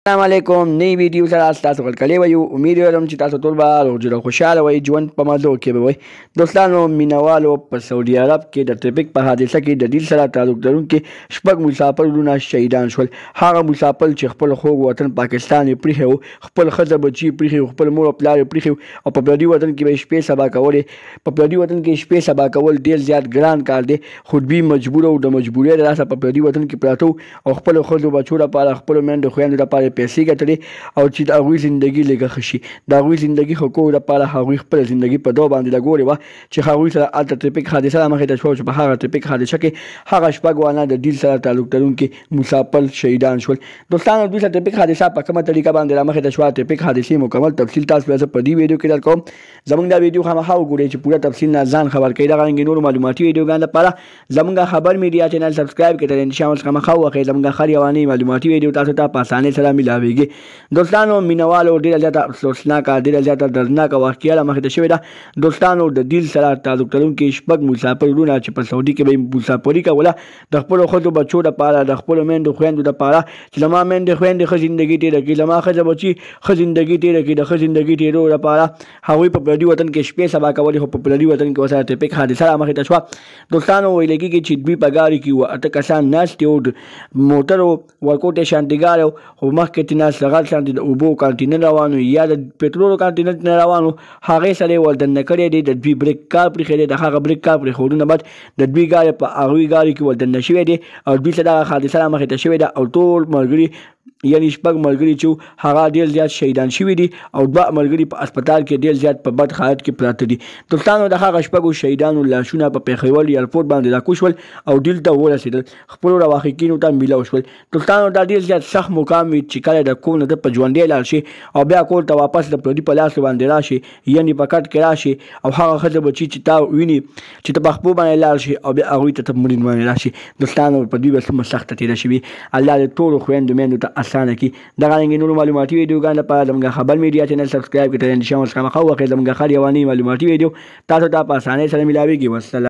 السلام علیکم نئی ویډیو سره تاسو غلکلی وایو امید لرم چې تاسو ټول به روغ جوړ او خوشحاله وئ ژوند په مزو کې به وئ دوستانو مینوالو په سعودي عرب کې د ټریفک په حادثه کې د ډیل سره تعلق لرونکي شپږ مسافر وروڼه شهیدان شول هغه مسافر چې خپل خوږ وطن پاکستان یې پریښی و خپل ښځه بچي پریښي و خپل مور او پلار یې پریښي او په پردي وطن کې به شپې سبا کولې په پردي وطن کې شپې سبا کول ډېر زیات ګران کار دی خو دوی مجبور او د مجبورۍ له لاسه په پردي وطن کې پراته او خپلو ښځو بچو لپاره خپلو میندو خویندو لپاره پیسې ګټلې او چې د هغوی زندګي لږه ښه شي د هغوی زندګي ښه کولو لپاره هغوی خپله زندګي په دو باندې لګولې وه چې هغوی سره هلته ټریفک حادثه رامخې ته شوه چې په هغه ټریفک حادثه کې هغه شپږ وانه د ډیل سره تعلق لرونکي مسافر شهیدان شول دوستانو دوی سره ټریفک حادثه په کومه طریقه باندې رامخې ته شوه ټریفک حادثې مکمل تفصیل تاسو ته زه په دې ویډیو کې درکوم زموږ دا ویډیو خامخا وګورئ چې پوره تفصیل نه ځان خبر کوي دغه رنګې نورو معلوماتي ویډیوګانو لپاره زموږ خبر میډیا چینل سبسکرایب کړئ ان شاء الله خامخا وخی زموږ هر یواني معلوماتي ویډیو تاسو ته په اسانۍ سره ملاویږي دوستانو مینوالو ډېره زیاته افسوسناکه ډېره زیاته دردناکه واقعه رامخې ته شوې ده دوستانو د ډیل سره تعلق لرونکي شپږ مسافر وروڼه چې په سعودي کې به مسافري کوله د خپلو ښځو بچو لپاره د خپلو میندو خویندو لپاره چې زما میندې خویندې ښه زندګي تېره کړي زما ښځه بچي ښه زندګي تېره کړي د ښه زندګي تېرو لپاره هغوی په پردي وطن کې شپې سبا کولې خو په پردي وطن کې ورسره ټریفک حادثه رامخې ته شوه دوستانو ویل کېږي چې دوی په ګاډي کې وه اته کسان ناست وو د موټرو ورکوټې شانتې ګاډی خو مخکې ترې ناست لغړ شانتې د اوبو کانټینر روان و یا د پټرولو کانټینر نه روان و هغې سره یې ور دننه کړی دی د دوی بریک کار پرېښی دی د هغه بریک کار پرېښودونه بعد د دوی ګاډی په هغوی ګاډي کې ور دننه شوی دی او دوی سره دغه حادثه رامخې ته شوې ده او ټول ملګري یعنی شپږ ملګري چې هغه ډېر زیات شهیدان شوي دي او دوه ملګري په هسپتال کې ډېر زیات په بد حالت کې پراته دي دوستانو د هغه شپږو شهیدانو لاشونه په پېښور ایرپورټ باندې راکوز شول او ډیل ته ورسېدل خپلو رواحقینو ته میلاو شول دوستانو دا ډېر زیات سخت مقام وي چې کله د کور نه ده په ژوندی لاړ شي او بیا کور ته واپس د پردي په لاس باندې راشي یعنې په کټ کې راشي او هغه ښځه بچي چې تا ویني چې ته په خپو باندې لاړ شي او بیا هغوی ته مړین باندې راشي دوستانو په دوی به څومره سخته تېره شوي الله دې ټولو خویندو میندو ته اسانه کړي دغه رنګې نورو معلوماتي ویډیوګانو لپاره زموږ خبر میډیا چینل سبسکرایب کړئ ان شاء الله خامخا وخی زموږ هر یواني معلوماتي ویډیو تاسو ته په اسانۍ سره میلاویږي والسلام